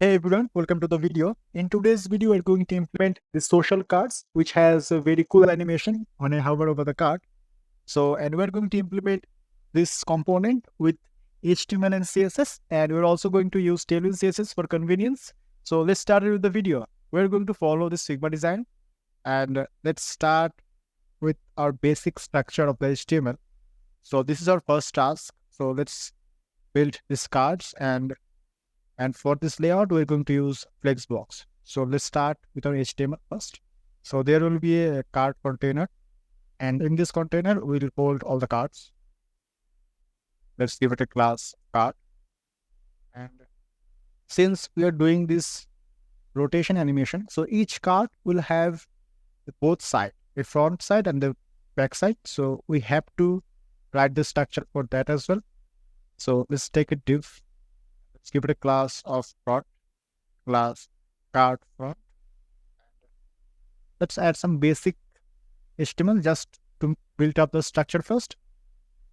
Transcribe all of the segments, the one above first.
Hey everyone, welcome to the video. In today's video, we're going to implement the social cards, which has a very cool animation when I hover over the card. And we're going to implement this component with HTML and CSS, and we're also going to use Tailwind CSS for convenience. So let's start with the video. We're going to follow this Sigma design, and let's start with our basic structure of the HTML. So this is our first task. So let's build these cards, and for this layout, we're going to use Flexbox. So let's start with our HTML first. So there will be a card container. And in this container, we'll hold all the cards. Let's give it a class card. And since we are doing this rotation animation, so each card will have both sides, the front side and the back side. So we have to write the structure for that as well. So let's take a div. Let's give it a class of front, class card front. Let's add some basic HTML just to build up the structure first.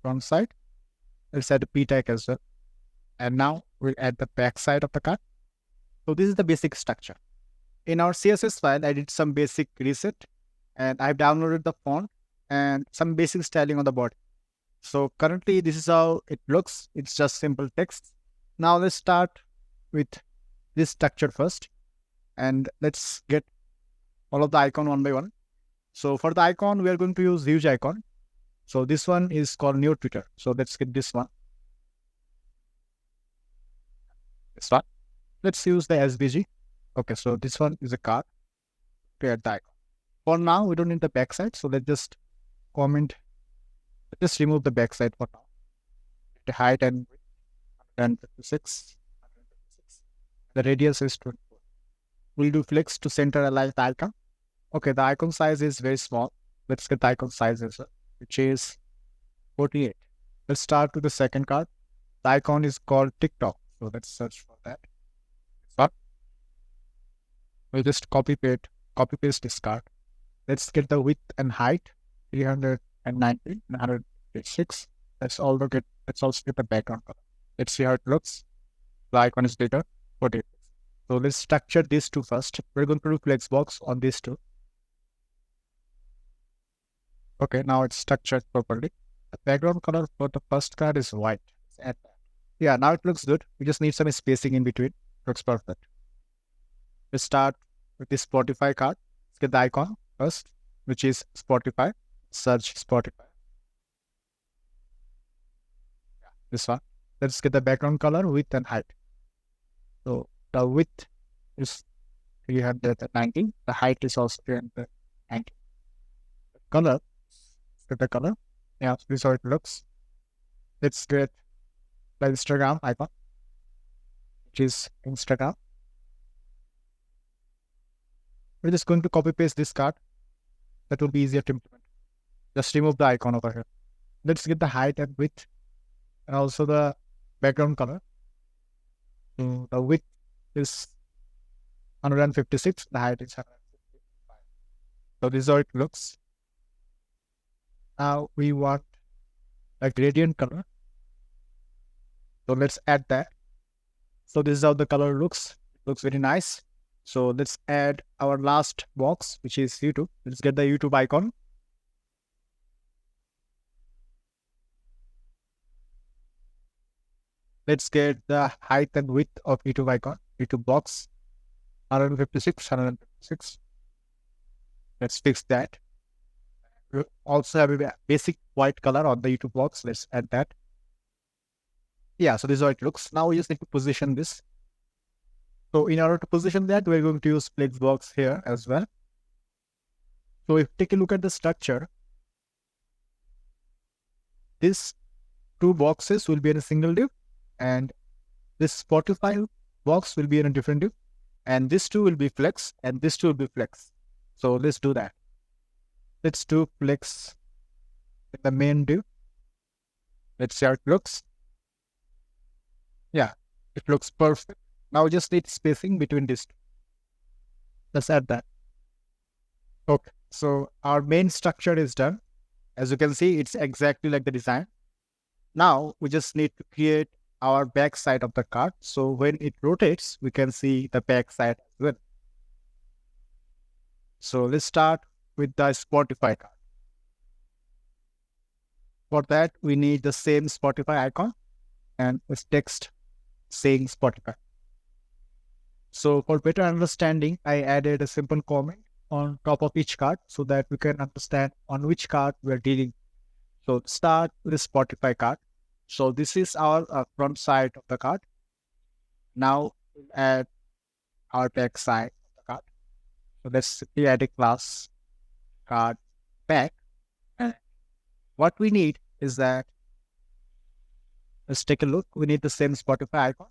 Front side. Let's add a p tag as well. And now we'll add the back side of the card. So this is the basic structure. In our CSS file, I did some basic reset and I've downloaded the font and some basic styling on the body. So currently this is how it looks. It's just simple text. Now let's start with this structure first, and let's get all of the icon one by one. So for the icon, we are going to use huge icon. So this one is called New Twitter. So let's get this one. This one. Let's use the SVG. Okay, so this one is a card to add the icon. For now, we don't need the backside. So let's just comment. Let's just remove the backside for now. The height and width, 156. The radius is 24. We'll do flex to center align the icon. Okay, the icon size is very small. Let's get the icon size as well, which is 48. Let's start with the second card. The icon is called TikTok. So let's search for that. So we'll just copy paste this card. Let's get the width and height, 390 and 186. Let's also get the background color. Let's see how it looks. The icon is bigger, 48. So let's structure these two first. We're going to do flexbox on these two. Okay, now it's structured properly. The background color for the first card is white. Yeah, now it looks good. We just need some spacing in between. Looks perfect. Let's start with this Spotify card. Let's get the icon first, which is Spotify. Search Spotify. Yeah, this one. Let's get the background color, width, and height. So the width is 390. The height is also 390. Color. Let's get the color. Yeah, this is how it looks. Let's get the Instagram icon, which is Instagram. We're just going to copy paste this card. That will be easier to implement. Just remove the icon over here. Let's get the height and width and also the background color. So the width is 156, the height is 155. So this is how it looks. Now we want a gradient color. So let's add that. So this is how the color looks. It looks very nice. So let's add our last box, which is YouTube. Let's get the YouTube icon. Let's get the height and width of YouTube icon, YouTube box, 156, 156. Let's fix that. We also have a basic white color on the YouTube box. Let's add that. Yeah, so this is how it looks. Now we just need to position this. So in order to position that, we're going to use Flexbox here as well. So if you take a look at the structure, these two boxes will be in a single div, and this Spotify box will be in a different div, and this two will be flex, and this two will be flex. So let's do that. Let's do flex in the main div. Let's see how it looks. Yeah, it looks perfect. Now we just need spacing between these two. Let's add that. Okay, so our main structure is done. As you can see, it's exactly like the design. Now we just need to create our back side of the card. So when it rotates, we can see the back side as well. So let's start with the Spotify card. For that, we need the same Spotify icon and this text saying Spotify. So for better understanding, I added a simple comment on top of each card so that we can understand on which card we're dealing. So start with the Spotify card. So this is our front side of the card. Now we'll add our back side of the card. So let's simply add a class card back. And what we need is that, let's take a look. We need the same Spotify icon.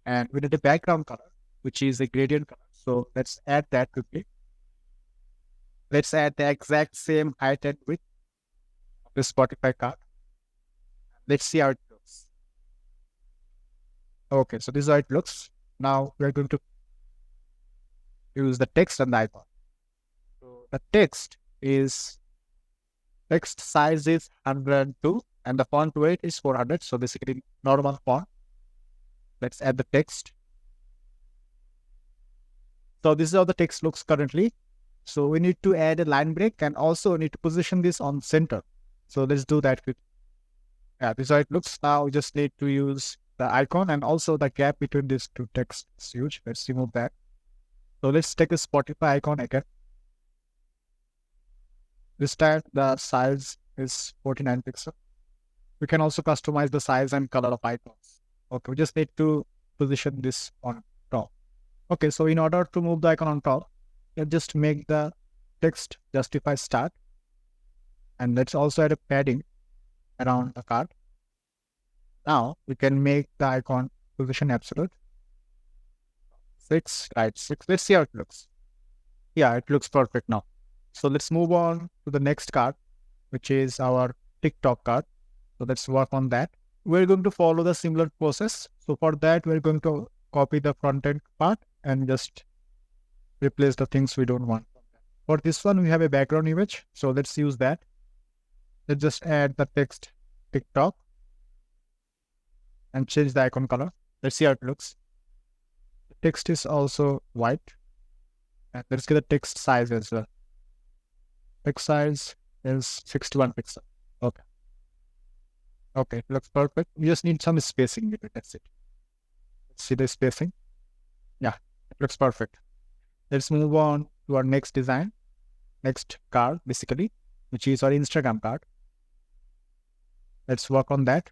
And we need a background color, which is a gradient color. So let's add that quickly. Let's add the exact same height and width of the Spotify card. Let's see how it looks. Okay, so this is how it looks. Now we're going to use the text and the icon. So the text size is 102 and the font weight is 400. So basically normal font. Let's add the text. So this is how the text looks currently. So we need to add a line break and also need to position this on center. So let's do that quickly. Yeah, this is how it looks. Now we just need to use the icon and also the gap between these two texts is huge. Let's remove that. So let's take a Spotify icon again. This time the size is 49 pixels. We can also customize the size and color of icons. Okay, we just need to position this on top. Okay, so in order to move the icon on top, let's just make the text justify start. And let's also add a padding around the card. Now we can make the icon position absolute. 6, right, 6. Let's see how it looks. Yeah, it looks perfect now. So let's move on to the next card, which is our TikTok card. So let's work on that. We're going to follow the similar process. So for that, we're going to copy the front end part and just replace the things we don't want. For this one, we have a background image. So let's use that. Let's just add the text TikTok and change the icon color. Let's see how it looks. The text is also white. And let's get the text size as well. Text size is 61 pixels. Okay. Okay, it looks perfect. We just need some spacing with it. That's it. Let's see the spacing. Yeah, it looks perfect. Let's move on to our next design, next card, basically, which is our Instagram card. Let's work on that.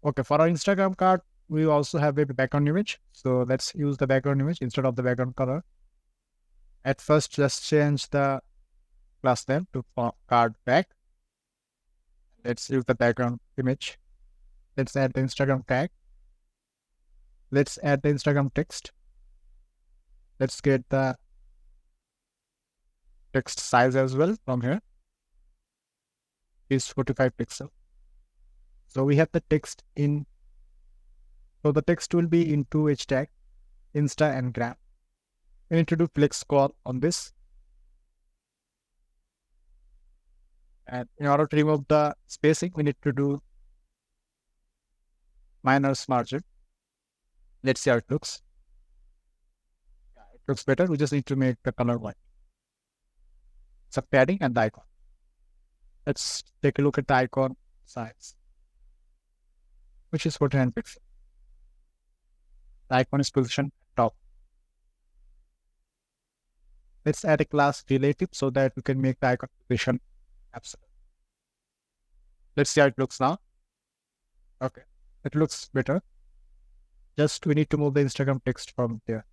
Okay, for our Instagram card, we also have a background image. So let's use the background image instead of the background color. At first, just change the class name to card back. Let's use the background image. Let's add the Instagram tag. Let's add the Instagram text. Let's get the text size as well from here. Is 45 pixels. So we have the text in. So the text will be in two hashtag, Insta and Gram. We need to do flex call on this. And in order to remove the spacing, we need to do minus margin. Let's see how it looks. Yeah, it looks better. We just need to make the color white. It's a padding and the icon. Let's take a look at the icon size, which is 49 pixels. The icon is positioned top. Let's add a class relative so that we can make the icon position absolute. Let's see how it looks now. Okay, it looks better. Just we need to move the Instagram text from there.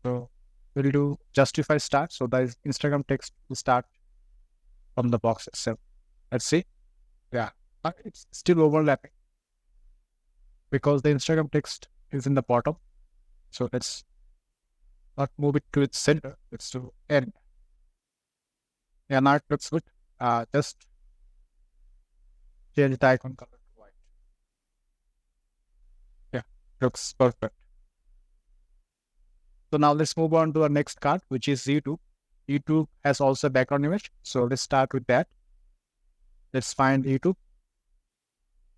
So we'll do justify start. So the Instagram text will start from the box itself. Let's see. Yeah, but it's still overlapping because the Instagram text is in the bottom. So let's not move it to its center. Let's do end. Yeah, now it looks good. Just change the icon color to white. Yeah, looks perfect. So now let's move on to our next card, which is Z2. Z2 has also a background image. So let's start with that. Let's find Z2.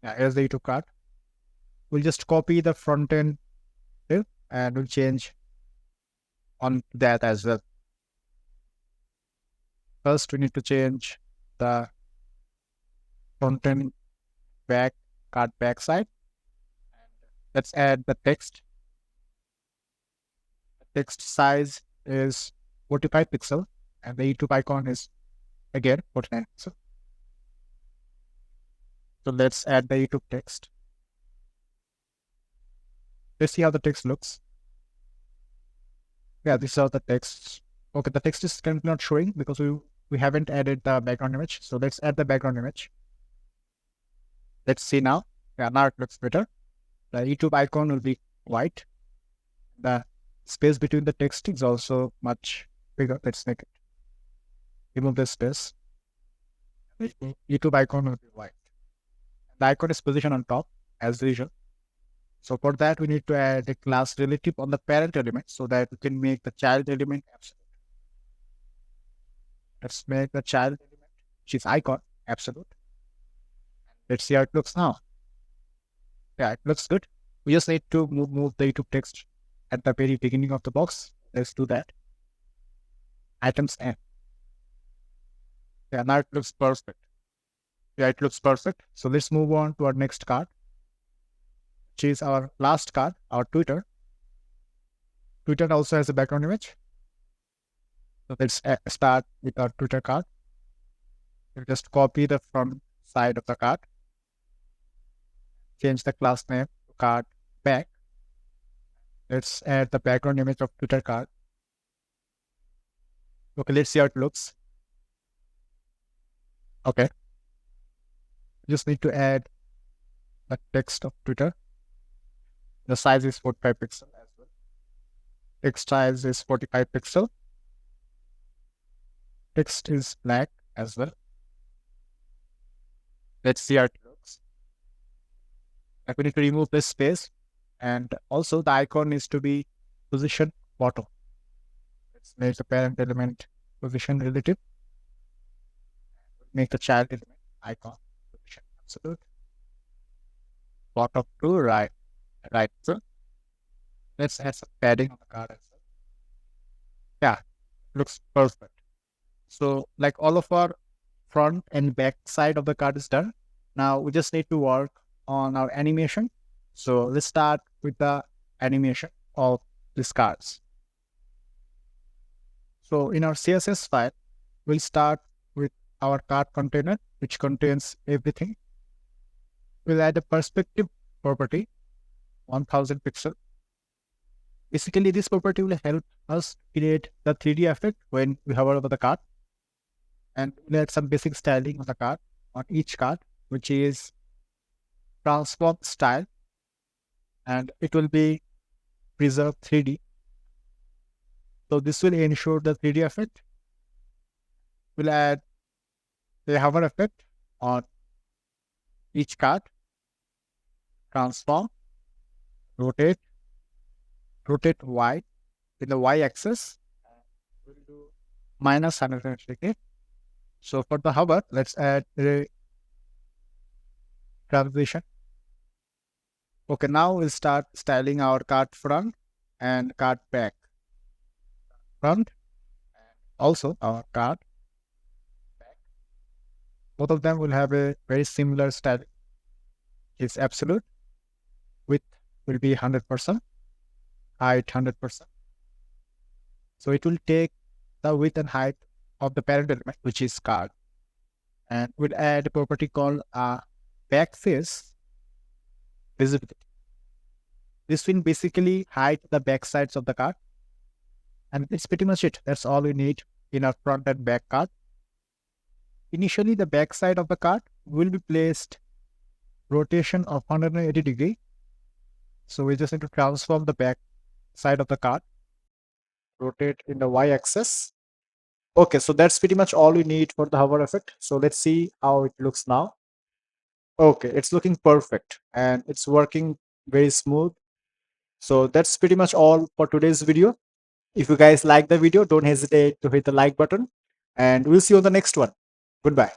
Yeah, here's the YouTube card. We'll just copy the front end div and we'll change on that as well. First, we need to change the front end back card backside. Let's add the text. The text size is 45 pixel and the YouTube icon is again 49 pixel. So let's add the YouTube text. Let's see how the text looks. Yeah, these are the texts. Okay, the text is currently not showing because we haven't added the background image. So let's add the background image. Let's see now. Yeah, now it looks better. The YouTube icon will be white. The space between the text is also much bigger. Let's make it. Remove the space. The YouTube icon will be white. The icon is positioned on top as usual. So for that, we need to add a class relative on the parent element so that we can make the child element absolute. Let's make the child element, which is icon, absolute. Let's see how it looks now. Yeah, it looks good. We just need to move the YouTube text at the very beginning of the box. Let's do that. Items N. Yeah, now it looks perfect. Yeah, it looks perfect. So let's move on to our next card, which is our last card, our Twitter. Twitter also has a background image. So let's start with our Twitter card. We'll just copy the front side of the card. Change the class name to card back. Let's add the background image of Twitter card. Okay, let's see how it looks. Okay. Just need to add the text of Twitter. The size is 45 pixel as well. Text size is 45 pixel. Text is black as well. Let's see how it looks. We need to remove this space, and also the icon needs to be position bottom. Let's make the parent element position relative. Make the child element icon position absolute. Bottom to right. So let's add some padding on the card as well. Yeah, looks perfect. So like all of our front and back side of the card is done. Now we just need to work on our animation. So let's start with the animation of these cards. So in our CSS file, we'll start with our card container, which contains everything. We'll add a perspective property, 1000 pixel. Basically, this property will help us create the 3D effect when we hover over the card. And we'll add some basic styling on the card, on each card, which is transform style. And it will be preserve 3D. So this will ensure the 3D effect. We'll add the hover effect on each card. Transform, rotate Y in the Y axis. We'll do minus 180 degree. So for the hover, let's add a transition. Okay, now we'll start styling our card front and card back. Front and also our card back. Both of them will have a very similar style. It's absolute. Width will be 100%. Height 100%. So it will take the width and height of the parent element, which is card. And we'll add a property called back face visibility. This will basically hide the back sides of the card. And it's pretty much it. That's all we need in our front and back card. Initially, the back side of the card will be placed rotation of 180 degree. So we just need to transform the back side of the card, rotate in the Y axis. Okay, so that's pretty much all we need for the hover effect. So let's see how it looks now. Okay, it's looking perfect and it's working very smooth. So that's pretty much all for today's video. If you guys like the video, don't hesitate to hit the like button and we'll see you on the next one. Goodbye.